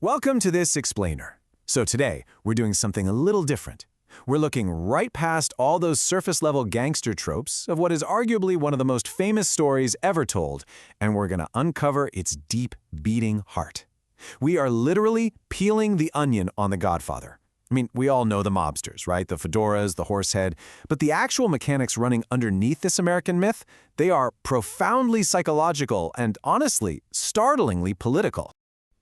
Welcome to this explainer. So today, we're doing something a little different. We're looking right past all those surface-level gangster tropes of what is arguably one of the most famous stories ever told, and we're gonna uncover its deep, beating heart. We are literally peeling the onion on The Godfather. I mean, we all know the mobsters, right? The fedoras, the horsehead. But the actual mechanics running underneath this American myth, they are profoundly psychological and, honestly, startlingly political.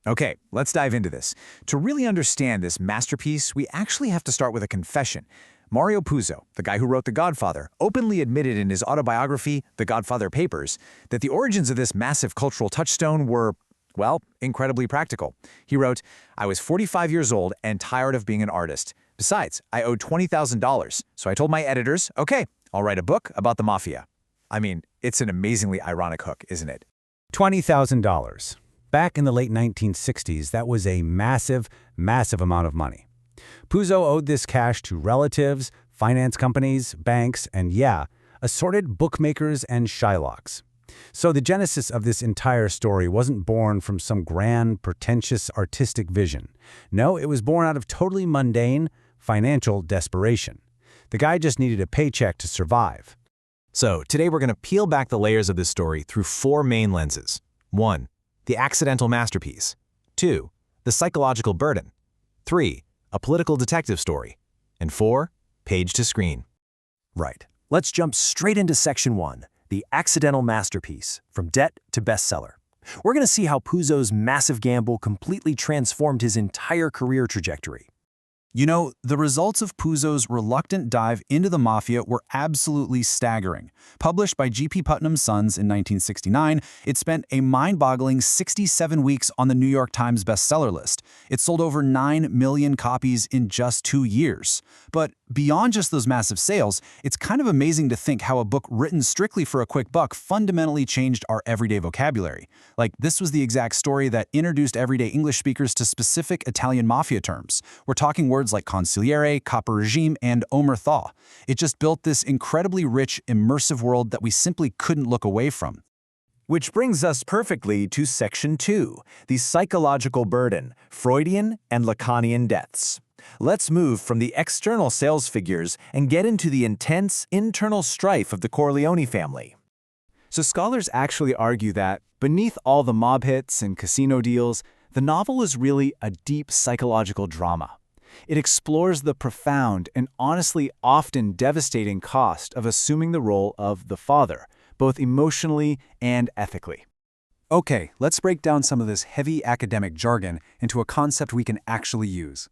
Okay, let's dive into this. To really understand this masterpiece, we actually have to start with a confession. Mario Puzo, the guy who wrote The Godfather, openly admitted in his autobiography, The Godfather Papers, that the origins of this massive cultural touchstone were, well, incredibly practical. He wrote, "I was 45 years old and tired of being an artist. Besides, I owed $20,000, so I told my editors, okay, I'll write a book about the Mafia." I mean, it's an amazingly ironic hook, isn't it? $20,000. Back in the late 1960s, that was a massive, massive amount of money. Puzo owed this cash to relatives, finance companies, banks, and yeah, assorted bookmakers and Shylocks. So the genesis of this entire story wasn't born from some grand, pretentious artistic vision. No, it was born out of totally mundane, financial desperation. The guy just needed a paycheck to survive. So today we're gonna peel back the layers of this story through four main lenses. 1. The accidental masterpiece. 2. The psychological burden. 3. A political detective story. And 4. Page to screen. Right. Let's jump straight into Section 1, the accidental masterpiece, from debt to bestseller. We're going to see how Puzo's massive gamble completely transformed his entire career trajectory. You know, the results of Puzo's reluctant dive into the Mafia were absolutely staggering. Published by G.P. Putnam's Sons in 1969, it spent a mind-boggling 67 weeks on the New York Times bestseller list. It sold over 9 million copies in just 2 years. But beyond just those massive sales, it's kind of amazing to think how a book written strictly for a quick buck fundamentally changed our everyday vocabulary. Like, this was the exact story that introduced everyday English speakers to specific Italian Mafia terms. We're talking words like consigliere, copper regime, and omertà. It just built this incredibly rich, immersive world that we simply couldn't look away from. Which brings us perfectly to Section 2, the psychological burden, Freudian and Lacanian deaths. Let's move from the external sales figures and get into the intense internal strife of the Corleone family. So scholars actually argue that, beneath all the mob hits and casino deals, the novel is really a deep psychological drama. It explores the profound and honestly often devastating cost of assuming the role of the father, both emotionally and ethically. Okay, let's break down some of this heavy academic jargon into a concept we can actually use.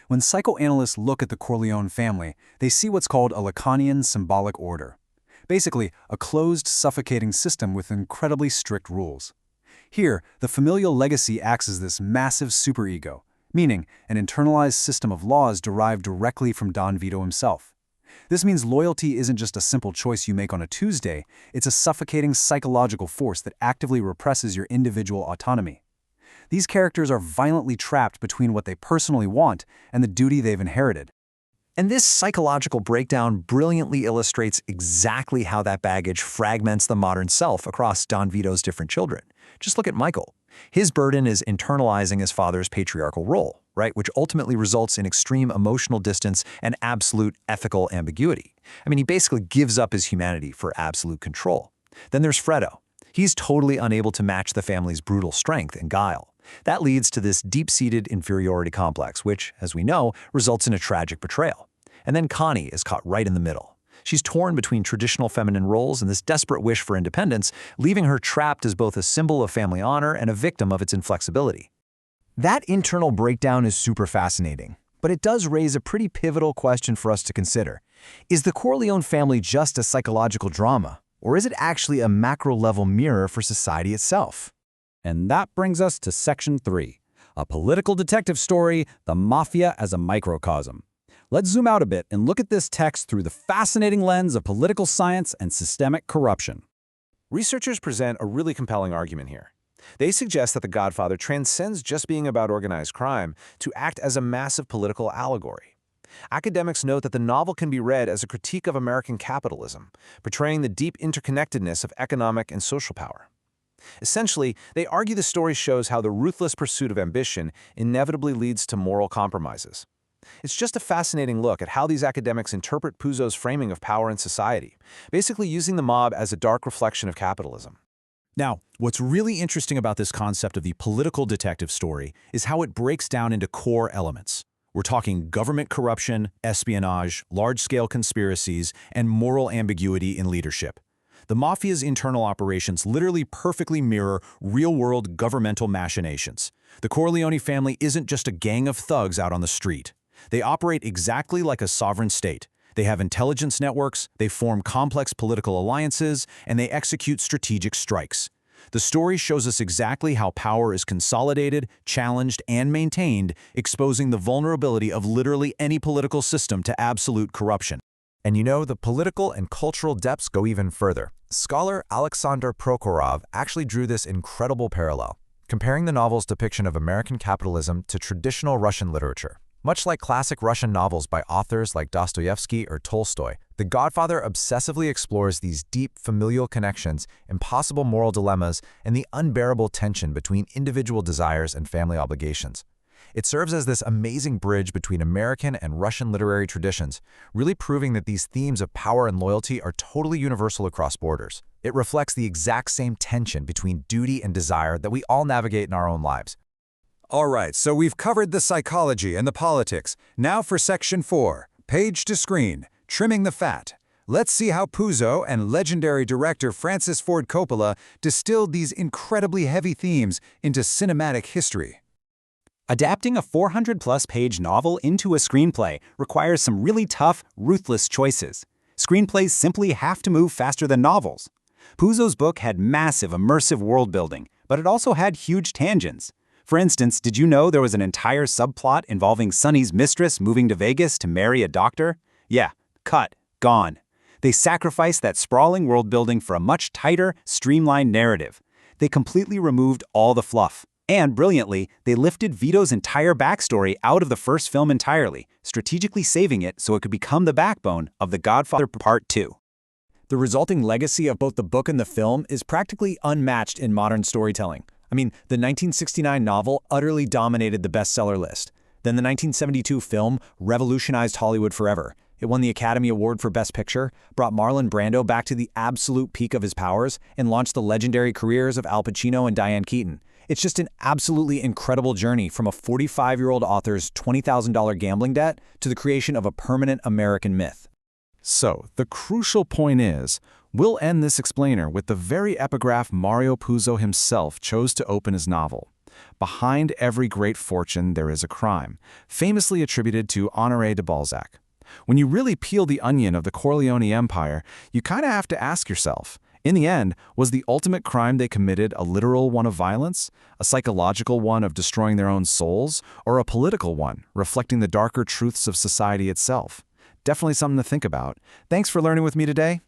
When psychoanalysts look at the Corleone family, they see what's called a Lacanian symbolic order. Basically, a closed, suffocating system with incredibly strict rules. Here, the familial legacy acts as this massive superego, meaning an internalized system of laws derived directly from Don Vito himself. This means loyalty isn't just a simple choice you make on a Tuesday, it's a suffocating psychological force that actively represses your individual autonomy. These characters are violently trapped between what they personally want and the duty they've inherited. And this psychological breakdown brilliantly illustrates exactly how that baggage fragments the modern self across Don Vito's different children. Just look at Michael. His burden is internalizing his father's patriarchal role, right, which ultimately results in extreme emotional distance and absolute ethical ambiguity. I mean, he basically gives up his humanity for absolute control. Then there's Fredo. He's totally unable to match the family's brutal strength and guile. That leads to this deep-seated inferiority complex, which, as we know, results in a tragic betrayal. And then Connie is caught right in the middle. She's torn between traditional feminine roles and this desperate wish for independence, leaving her trapped as both a symbol of family honor and a victim of its inflexibility. That internal breakdown is super fascinating, but it does raise a pretty pivotal question for us to consider. Is the Corleone family just a psychological drama, or is it actually a macro-level mirror for society itself? And that brings us to Section 3, a political detective story, the Mafia as a microcosm. Let's zoom out a bit and look at this text through the fascinating lens of political science and systemic corruption. Researchers present a really compelling argument here. They suggest that The Godfather transcends just being about organized crime to act as a massive political allegory. Academics note that the novel can be read as a critique of American capitalism, portraying the deep interconnectedness of economic and social power. Essentially, they argue the story shows how the ruthless pursuit of ambition inevitably leads to moral compromises. It's just a fascinating look at how these academics interpret Puzo's framing of power in society, basically using the mob as a dark reflection of capitalism. Now, what's really interesting about this concept of the political detective story is how it breaks down into core elements. We're talking government corruption, espionage, large-scale conspiracies, and moral ambiguity in leadership. The Mafia's internal operations literally perfectly mirror real-world governmental machinations. The Corleone family isn't just a gang of thugs out on the street. They operate exactly like a sovereign state. They have intelligence networks, they form complex political alliances, and they execute strategic strikes. The story shows us exactly how power is consolidated, challenged, and maintained, exposing the vulnerability of literally any political system to absolute corruption. And you know, the political and cultural depths go even further. Scholar Alexander Prokhorov actually drew this incredible parallel, comparing the novel's depiction of American capitalism to traditional Russian literature. Much like classic Russian novels by authors like Dostoevsky or Tolstoy, The Godfather obsessively explores these deep familial connections, impossible moral dilemmas, and the unbearable tension between individual desires and family obligations. It serves as this amazing bridge between American and Russian literary traditions, really proving that these themes of power and loyalty are totally universal across borders. It reflects the exact same tension between duty and desire that we all navigate in our own lives. All right, so we've covered the psychology and the politics. Now for Section 4, Page to Screen, Trimming the Fat. Let's see how Puzo and legendary director Francis Ford Coppola distilled these incredibly heavy themes into cinematic history. Adapting a 400-plus page novel into a screenplay requires some really tough, ruthless choices. Screenplays simply have to move faster than novels. Puzo's book had massive, immersive world building, but it also had huge tangents. For instance, did you know there was an entire subplot involving Sonny's mistress moving to Vegas to marry a doctor? Yeah, cut, gone. They sacrificed that sprawling world building for a much tighter, streamlined narrative. They completely removed all the fluff. And brilliantly, they lifted Vito's entire backstory out of the first film entirely, strategically saving it so it could become the backbone of The Godfather Part 2. The resulting legacy of both the book and the film is practically unmatched in modern storytelling. I mean, the 1969 novel utterly dominated the bestseller list. Then the 1972 film revolutionized Hollywood forever. It won the Academy Award for Best Picture, brought Marlon Brando back to the absolute peak of his powers, and launched the legendary careers of Al Pacino and Diane Keaton. It's just an absolutely incredible journey from a 45-year-old author's $20,000 gambling debt to the creation of a permanent American myth. So, the crucial point is, we'll end this explainer with the very epigraph Mario Puzo himself chose to open his novel. Behind every great fortune there is a crime, famously attributed to Honoré de Balzac. When you really peel the onion of the Corleone Empire, you kind of have to ask yourself, in the end, was the ultimate crime they committed a literal one of violence, a psychological one of destroying their own souls, or a political one, reflecting the darker truths of society itself? Definitely something to think about. Thanks for learning with me today.